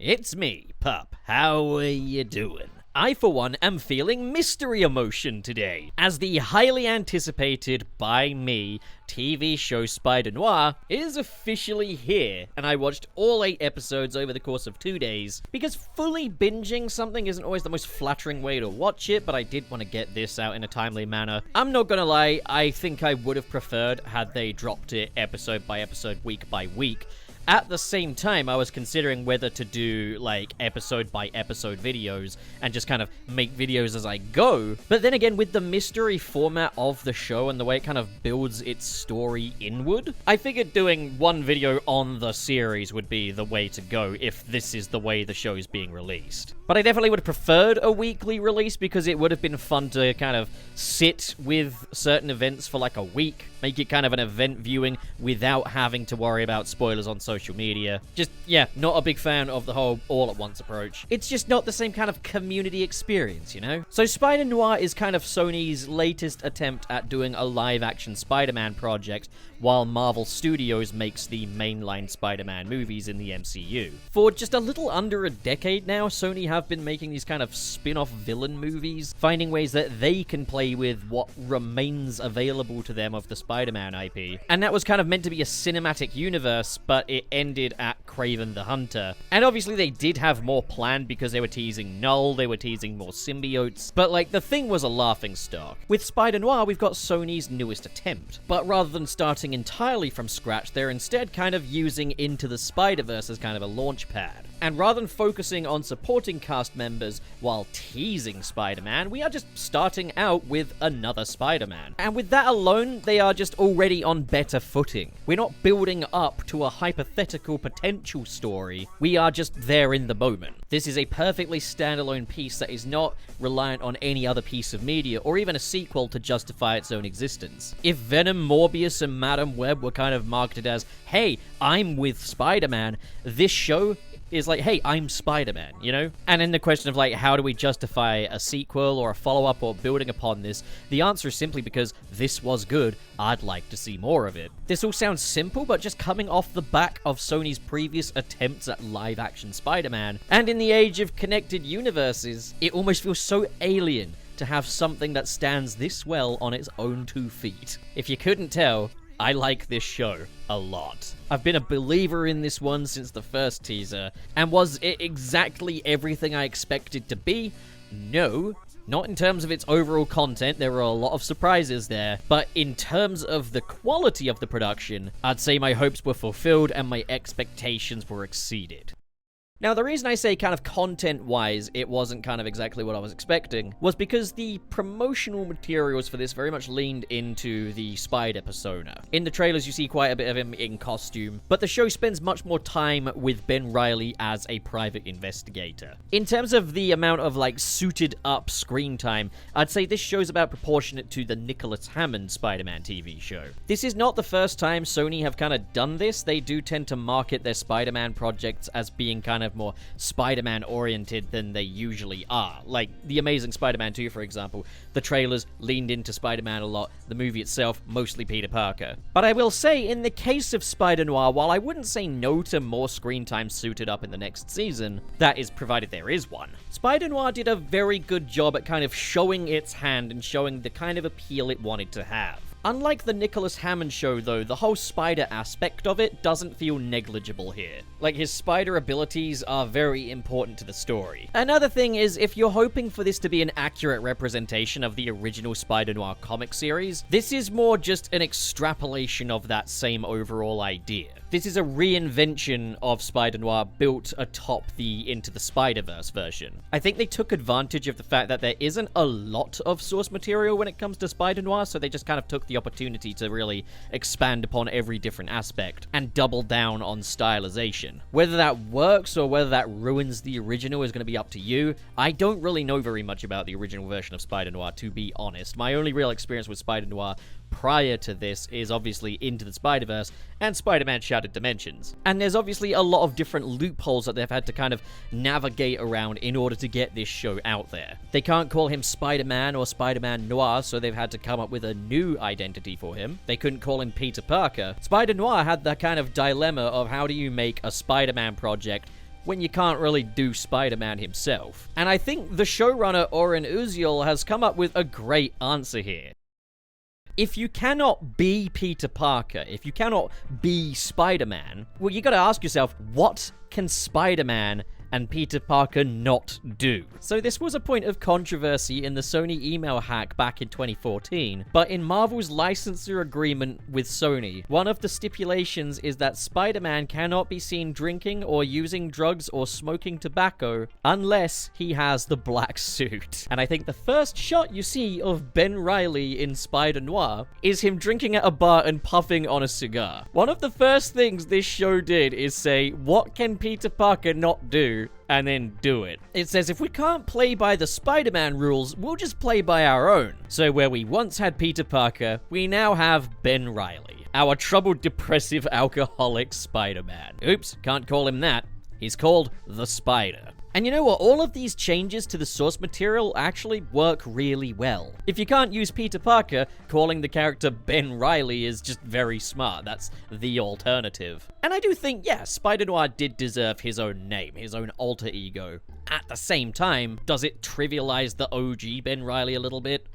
It's me, Pup. How are you doing? I, for one, am feeling mystery emotion today, as the highly anticipated, by me, TV show Spider-Noir is officially here, and I watched all 8 episodes over the course of 2 days, because fully binging something isn't always the most flattering way to watch it, but I did want to get this out in a timely manner. I'm not gonna lie, I think I would have preferred had they dropped it episode by episode, week by week. At the same time, I was considering whether to do, like, episode-by-episode videos and just kind of make videos as I go. But then again, with the mystery format of the show and the way it kind of builds its story inward, I figured doing one video on the series would be the way to go if this is the way the show is being released. But I definitely would have preferred a weekly release because it would have been fun to kind of sit with certain events for like a week, make it kind of an event viewing without having to worry about spoilers on social media. Just, yeah, not a big fan of the whole all-at-once approach. It's just not the same kind of community experience, you know? So Spider-Noir is kind of Sony's latest attempt at doing a live-action Spider-Man project, while Marvel Studios makes the mainline Spider-Man movies in the MCU. For just a little under a decade now, Sony have been making these kind of spin-off villain movies, finding ways that they can play with what remains available to them of the Spider-Man IP. And that was kind of meant to be a cinematic universe, but it ended at Kraven the Hunter. And obviously they did have more planned because they were teasing Null, they were teasing more symbiotes, but like the thing was a laughingstock. With Spider-Noir, we've got Sony's newest attempt, but rather than starting entirely from scratch, they're instead kind of using Into the Spider-Verse as kind of a launch pad. And rather than focusing on supporting cast members while teasing Spider-Man, we are just starting out with another Spider-Man. And with that alone, they are just already on better footing. We're not building up to a hypothetical potential story, we are just there in the moment. This is a perfectly standalone piece that is not reliant on any other piece of media or even a sequel to justify its own existence. If Venom, Morbius, and Madam Web were kind of marketed as, hey, I'm with Spider-Man, this show is like, hey, I'm Spider-Man, you know? And in the question of, like, how do we justify a sequel or a follow-up or building upon this, the answer is simply because this was good, I'd like to see more of it. This all sounds simple, but just coming off the back of Sony's previous attempts at live-action Spider-Man, and in the age of connected universes, it almost feels so alien to have something that stands this well on its own 2 feet. If you couldn't tell, I like this show a lot. I've been a believer in this one since the first teaser, and was it exactly everything I expected to be? No. Not in terms of its overall content, there were a lot of surprises there, but in terms of the quality of the production, I'd say my hopes were fulfilled and my expectations were exceeded. Now, the reason I say kind of content-wise it wasn't kind of exactly what I was expecting was because the promotional materials for this very much leaned into the Spider persona. In the trailers, you see quite a bit of him in costume, but the show spends much more time with Ben Reilly as a private investigator. In terms of the amount of, like, suited-up screen time, I'd say this show's about proportionate to the Nicholas Hammond Spider-Man TV show. This is not the first time Sony have kind of done this. They do tend to market their Spider-Man projects as being kind of more Spider-Man oriented than they usually are. Like The Amazing Spider-Man 2, for example, the trailers leaned into Spider-Man a lot, the movie itself mostly Peter Parker. But I will say, in the case of Spider-Noir, while I wouldn't say no to more screen time suited up in the next season, that is provided there is one, Spider-Noir did a very good job at kind of showing its hand and showing the kind of appeal it wanted to have. Unlike the Nicholas Hammond show, though, the whole spider aspect of it doesn't feel negligible here. Like, his spider abilities are very important to the story. Another thing is, if you're hoping for this to be an accurate representation of the original Spider-Noir comic series, this is more just an extrapolation of that same overall idea. This is a reinvention of Spider-Noir built atop the Into the Spider-Verse version. I think they took advantage of the fact that there isn't a lot of source material when it comes to Spider-Noir, so they just kind of took the opportunity to really expand upon every different aspect and double down on stylization. Whether that works or whether that ruins the original is going to be up to you. I don't really know very much about the original version of Spider-Noir, to be honest. My only real experience with Spider-Noir prior to this is obviously Into the Spider-Verse and Spider-Man Shattered Dimensions. And there's obviously a lot of different loopholes that they've had to kind of navigate around in order to get this show out there. They can't call him Spider-Man or Spider-Man Noir, so they've had to come up with a new identity for him. They couldn't call him Peter Parker. Spider-Noir had that kind of dilemma of how do you make a Spider-Man project when you can't really do Spider-Man himself? And I think the showrunner Oren Uziel has come up with a great answer here. If you cannot be Peter Parker, if you cannot be Spider-Man, well, you gotta ask yourself, what can Spider-Man and Peter Parker not do? So this was a point of controversy in the Sony email hack back in 2014, but in Marvel's licensor agreement with Sony, one of the stipulations is that Spider-Man cannot be seen drinking or using drugs or smoking tobacco unless he has the black suit. And I think the first shot you see of Ben Reilly in Spider-Noir is him drinking at a bar and puffing on a cigar. One of the first things this show did is say, what can Peter Parker not do? And then do it. It says, if we can't play by the Spider-Man rules, we'll just play by our own. So where we once had Peter Parker, we now have Ben Reilly, our troubled, depressive, alcoholic Spider-Man. Oops, can't call him that. He's called the Spider. And you know what? All of these changes to the source material actually work really well. If you can't use Peter Parker, calling the character Ben Reilly is just very smart. That's the alternative. And I do think, yeah, Spider-Noir did deserve his own name, his own alter ego. At the same time, does it trivialize the OG Ben Reilly a little bit?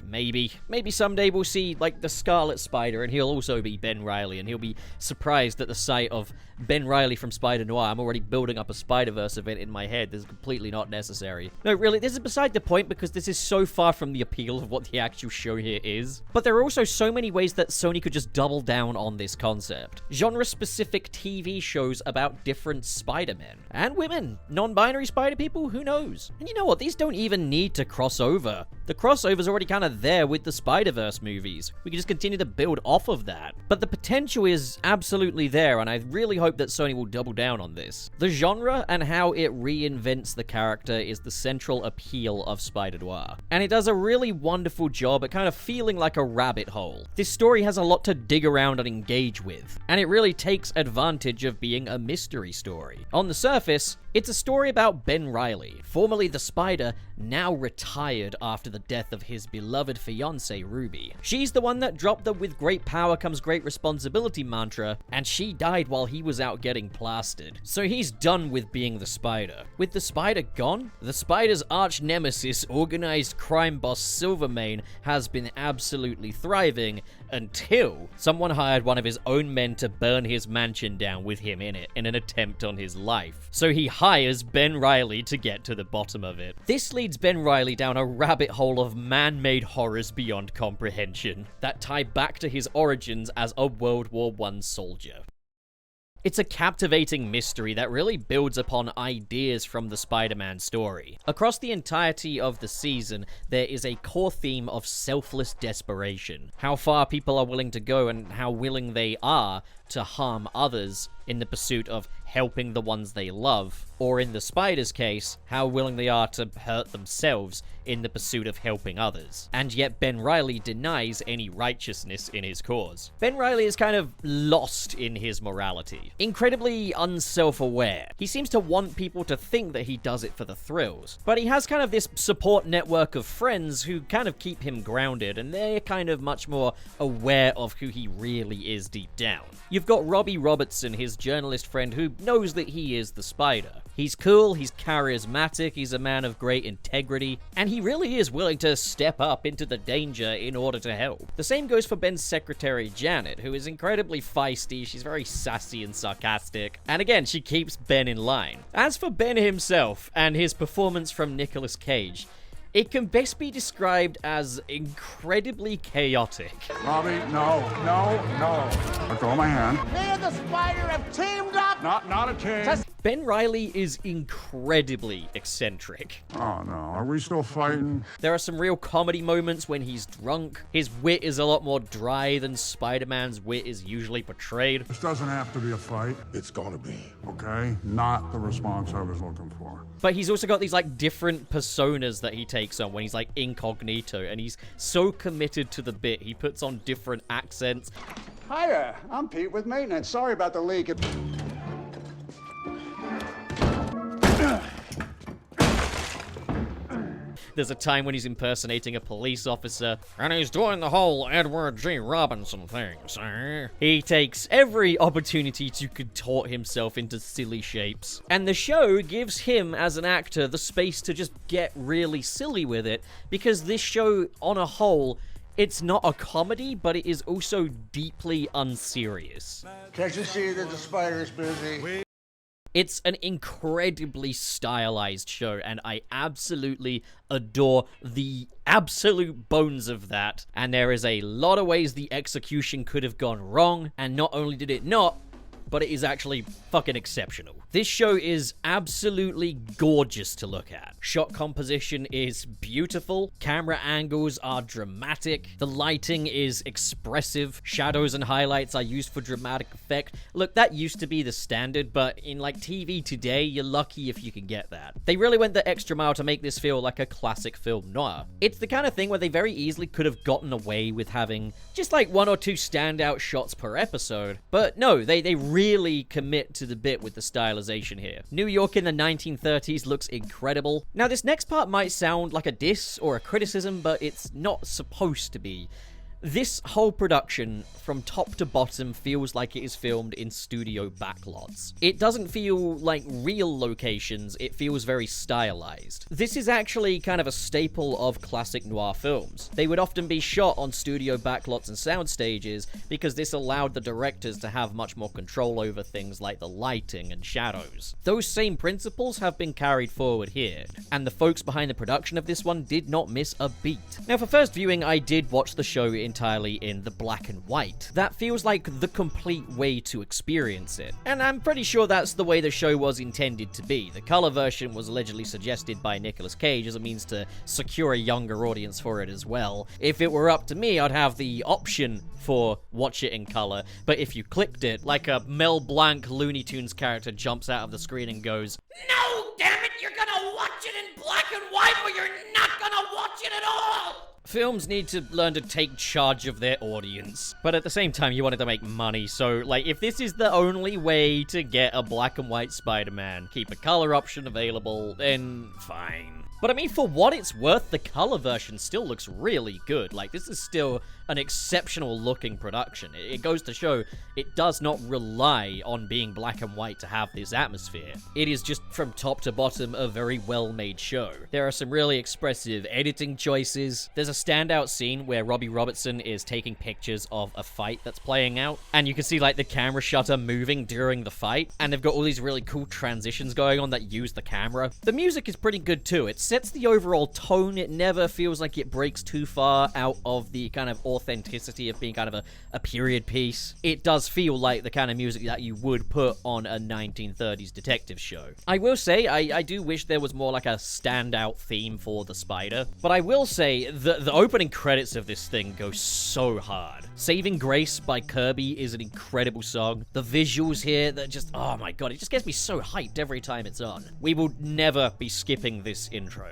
Maybe. Maybe someday we'll see, like, the Scarlet Spider, and he'll also be Ben Reilly, and he'll be surprised at the sight of Ben Reilly from Spider-Noir. I'm already building up a Spider-Verse event in my head. This is completely not necessary. No, really, this is beside the point, because this is so far from the appeal of what the actual show here is. But there are also so many ways that Sony could just double down on this concept. Genre-specific TV shows about different Spider-Men. And women. Non-binary Spider people? Who knows? And you know what? These don't even need to cross over. The crossover's already kind of there with the Spider-Verse movies. We can just continue to build off of that. But the potential is absolutely there, and I really hope that Sony will double down on this. The genre and how it reinvents the character is the central appeal of Spider-Noir. And it does a really wonderful job at kind of feeling like a rabbit hole. This story has a lot to dig around and engage with, and it really takes advantage of being a mystery story. On the surface, it's a story about Ben Reilly, formerly the Spider, now retired after the death of his beloved fiancée, Ruby. She's the one that dropped the "with great power comes great responsibility" mantra, and she died while he was out getting plastered. So he's done with being the Spider. With the Spider gone, the Spider's arch nemesis, organized crime boss Silvermane, has been absolutely thriving until someone hired one of his own men to burn his mansion down with him in it in an attempt on his life. So he hires Ben Reilly to get to the bottom of it. This leads Ben Reilly down a rabbit hole of man-made horrors beyond comprehension that tie back to his origins as a World War I soldier. It's a captivating mystery that really builds upon ideas from the Spider-Man story. Across the entirety of the season, there is a core theme of selfless desperation. How far people are willing to go and how willing they are to harm others in the pursuit of helping the ones they love, or in the Spider's case, how willing they are to hurt themselves in the pursuit of helping others. And yet Ben Reilly denies any righteousness in his cause. Ben Reilly is kind of lost in his morality, incredibly unself-aware. He seems to want people to think that he does it for the thrills, but he has kind of this support network of friends who kind of keep him grounded, and they're kind of much more aware of who he really is deep down. You've got Robbie Robertson, his journalist friend, who knows that he is the Spider. He's cool, he's charismatic, he's a man of great integrity, and he really is willing to step up into the danger in order to help. The same goes for Ben's secretary, Janet, who is incredibly feisty, she's very sassy and sarcastic, and again, she keeps Ben in line. As for Ben himself, and his performance from Nicolas Cage, it can best be described as incredibly chaotic. Robbie, no. Let go of my hand. Me and the Spider have teamed up! Not a team. Ben Reilly is incredibly eccentric. Oh no, are we still fighting? There are some real comedy moments when he's drunk. His wit is a lot more dry than Spider-Man's wit is usually portrayed. This doesn't have to be a fight. It's gonna be. Okay? Not the response I was looking for. But he's also got these like different personas that he takes on when he's like incognito, and he's so committed to the bit, he puts on different accents. Hiya, I'm Pete with maintenance. Sorry about the leak. There's a time when he's impersonating a police officer, and he's doing the whole Edward G. Robinson thing, sir. He takes every opportunity to contort himself into silly shapes. And the show gives him, as an actor, the space to just get really silly with it, because this show, on a whole, it's not a comedy, but it is also deeply unserious. Can't you see that the spider's busy? It's an incredibly stylized show, and I absolutely adore the absolute bones of that. And there is a lot of ways the execution could have gone wrong, and not only did it not, but it is actually fucking exceptional. This show is absolutely gorgeous to look at. Shot composition is beautiful, camera angles are dramatic, the lighting is expressive, shadows and highlights are used for dramatic effect. Look, that used to be the standard, but in like TV today, you're lucky if you can get that. They really went the extra mile to make this feel like a classic film noir. It's the kind of thing where they very easily could have gotten away with having just like 1 or 2 standout shots per episode, but no, they really commit to the bit with the stylization here. New York in the 1930s looks incredible. Now, this next part might sound like a diss or a criticism, but it's not supposed to be. This whole production, from top to bottom, feels like it is filmed in studio backlots. It doesn't feel like real locations, it feels very stylized. This is actually kind of a staple of classic noir films. They would often be shot on studio backlots and sound stages because this allowed the directors to have much more control over things like the lighting and shadows. Those same principles have been carried forward here, and the folks behind the production of this one did not miss a beat. Now, for first viewing, I did watch the show entirely in the black and white. That feels like the complete way to experience it. And I'm pretty sure that's the way the show was intended to be. The color version was allegedly suggested by Nicolas Cage as a means to secure a younger audience for it as well. If it were up to me, I'd have the option for watch it in color, but if you clicked it, like a Mel Blanc Looney Tunes character jumps out of the screen and goes, "No, damn it, you're gonna watch it in black and white or you're not gonna watch it at all!" Films need to learn to take charge of their audience. But at the same time, you wanted to make money, so, like, if this is the only way to get a black and white Spider-Man, keep a color option available, then fine. But I mean, for what it's worth, the color version still looks really good. Like, this is still an exceptional looking production. It goes to show it does not rely on being black and white to have this atmosphere. It is just from top to bottom a very well-made show. There are some really expressive editing choices. There's a standout scene where Robbie Robertson is taking pictures of a fight that's playing out, and you can see like the camera shutter moving during the fight, and they've got all these really cool transitions going on that use the camera. The music is pretty good too. It sets the overall tone. It never feels like it breaks too far out of the kind of authenticity of being kind of a period piece. It does feel like the kind of music that you would put on a 1930s detective show. I will say, I do wish there was more like a standout theme for the spider, but I will say the opening credits of this thing go so hard. Saving Grace by Kirby is an incredible song. The visuals here, that just, oh my god, it just gets me so hyped every time it's on. We will never be skipping this intro.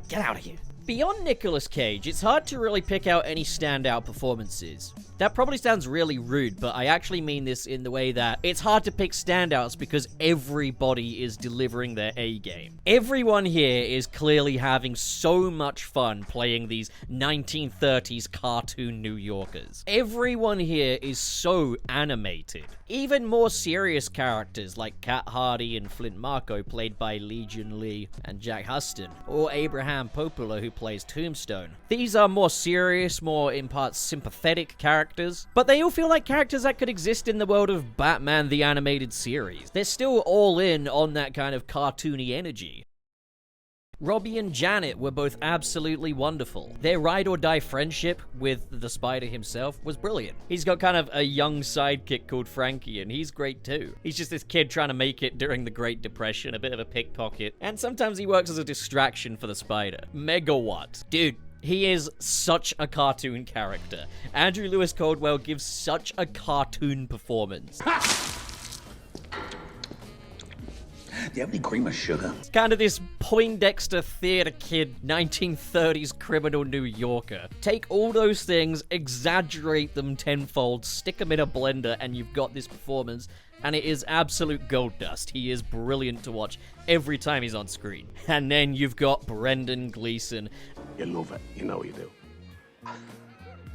Get out of here. Beyond Nicolas Cage, it's hard to really pick out any standout performances. That probably sounds really rude, but I actually mean this in the way that it's hard to pick standouts because everybody is delivering their A game. Everyone here is clearly having so much fun playing these 1930s cartoon New Yorkers. Everyone here is so animated. Even more serious characters like Kat Hardy and Flint Marko, played by Legion Lee and Jack Huston, or Abraham Popola, who plays Tombstone. These are more serious, more in parts sympathetic characters, but they all feel like characters that could exist in the world of Batman the Animated Series. They're still all in on that kind of cartoony energy. Robbie and Janet were both absolutely wonderful. Their ride-or-die friendship with the Spider himself was brilliant. He's got kind of a young sidekick called Frankie, and he's great too. He's just this kid trying to make it during the Great Depression, a bit of a pickpocket, and sometimes he works as a distraction for the Spider. Megawatt. Dude, he is such a cartoon character. Andrew Lewis Caldwell gives such a cartoon performance. Do you have any cream or sugar? It's kind of this Poindexter theater kid, 1930s criminal New Yorker. Take all those things, exaggerate them tenfold, stick them in a blender, and you've got this performance and it is absolute gold dust. He is brilliant to watch every time he's on screen. And then you've got Brendan Gleeson. You love it. You know you do.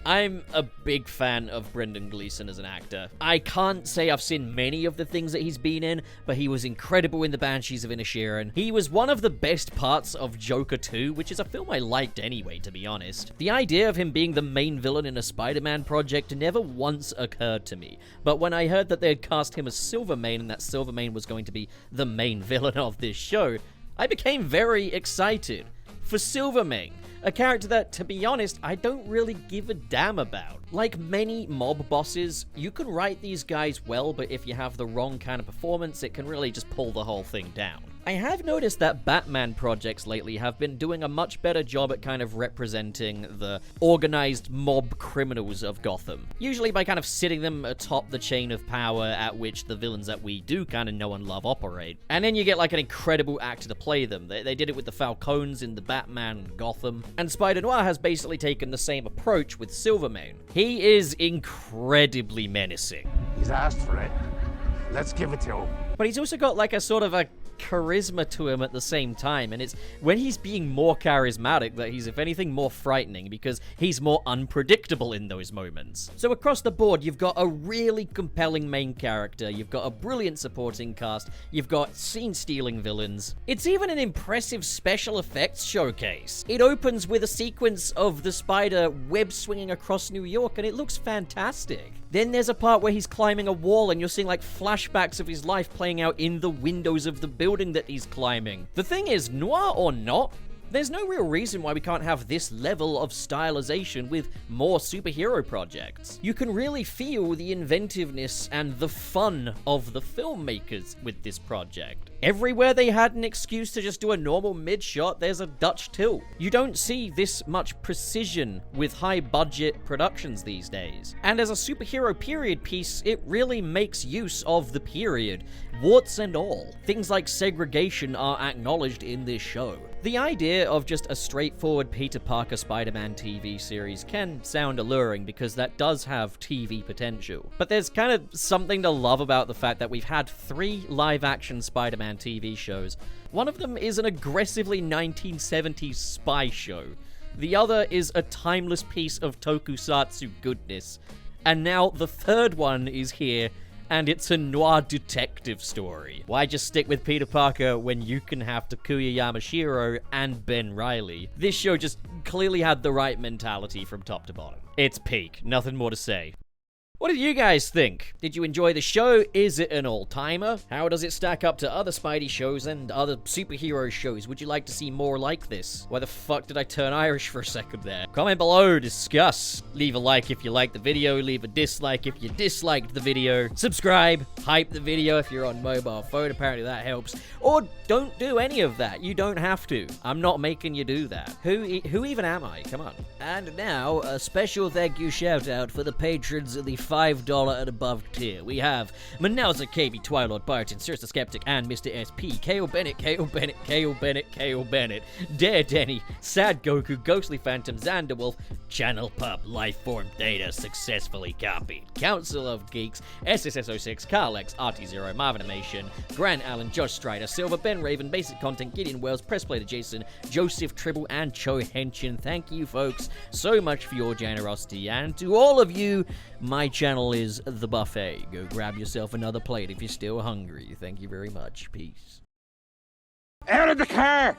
I'm a big fan of Brendan Gleeson as an actor. I can't say I've seen many of the things that he's been in, but he was incredible in The Banshees of Inisherin. He was one of the best parts of Joker 2, which is a film I liked anyway, to be honest. The idea of him being the main villain in a Spider-Man project never once occurred to me, but when I heard that they had cast him as Silvermane and that Silvermane was going to be the main villain of this show, I became very excited for Silvermane. A character that, to be honest, I don't really give a damn about. Like many mob bosses, you can write these guys well, but if you have the wrong kind of performance, it can really just pull the whole thing down. I have noticed that Batman projects lately have been doing a much better job at kind of representing the organized mob criminals of Gotham. Usually by kind of sitting them atop the chain of power at which the villains that we do kind of know and love operate. And then you get like an incredible actor to play them. They did it with the Falcones in the Batman Gotham. And Spider-Noir has basically taken the same approach with Silvermane. He is incredibly menacing. He's asked for it. Let's give it to him. But he's also got like a sort of a charisma to him at the same time, and it's when he's being more charismatic that he's, if anything, more frightening, because he's more unpredictable in those moments. So across the board, you've got a really compelling main character, you've got a brilliant supporting cast, you've got scene-stealing villains. It's even an impressive special effects showcase. It opens with a sequence of the spider web-swinging across New York, and it looks fantastic. Then there's a part where he's climbing a wall and you're seeing like flashbacks of his life playing out in the windows of the building that he's climbing. The thing is, noir or not, there's no real reason why we can't have this level of stylization with more superhero projects. You can really feel the inventiveness and the fun of the filmmakers with this project. Everywhere they had an excuse to just do a normal mid-shot, there's a Dutch tilt. You don't see this much precision with high-budget productions these days. And as a superhero period piece, it really makes use of the period, warts and all. Things like segregation are acknowledged in this show. The idea of just a straightforward Peter Parker Spider-Man TV series can sound alluring because that does have TV potential. But there's kind of something to love about the fact that we've had 3 live-action Spider-Man TV shows. One of them is an aggressively 1970s spy show. The other is a timeless piece of tokusatsu goodness. And now the third one is here, and it's a noir detective story. Why just stick with Peter Parker when you can have Takuya Yamashiro and Ben Reilly? This show just clearly had the right mentality from top to bottom. It's peak. Nothing more to say. What did you guys think? Did you enjoy the show? Is it an all-timer? How does it stack up to other Spidey shows and other superhero shows? Would you like to see more like this? Why the fuck did I turn Irish for a second there? Comment below, discuss. Leave a like if you liked the video, leave a dislike if you disliked the video. Subscribe, hype the video if you're on mobile phone, apparently that helps. Or don't do any of that, you don't have to. I'm not making you do that. Who even am I? Come on. And now, a special thank you shout out for the patrons of the $5 and above tier. We have Manauza, KB, Twilord, Barton, Sir the Skeptic, and Mr. SP, K.O. Bennett, K.O. Bennett, K.O. Bennett, K.O. Bennett, Dare Denny, Sad Goku, Ghostly Phantom, Xanderwolf, Channel Pup, Lifeform Data, Successfully Copied, Council of Geeks, SSS06, Carlex, RT0, Marvin Animation, Grant Allen, Josh Strider, Silver, Ben Raven, Basic Content, Gideon Wells, Pressplater Jason, Joseph Tribble, and Cho Henshin. Thank you, folks, so much for your generosity, and to all of you, my channel is The Buffet. Go grab yourself another plate if you're still hungry. Thank you very much. Peace. Out of the car!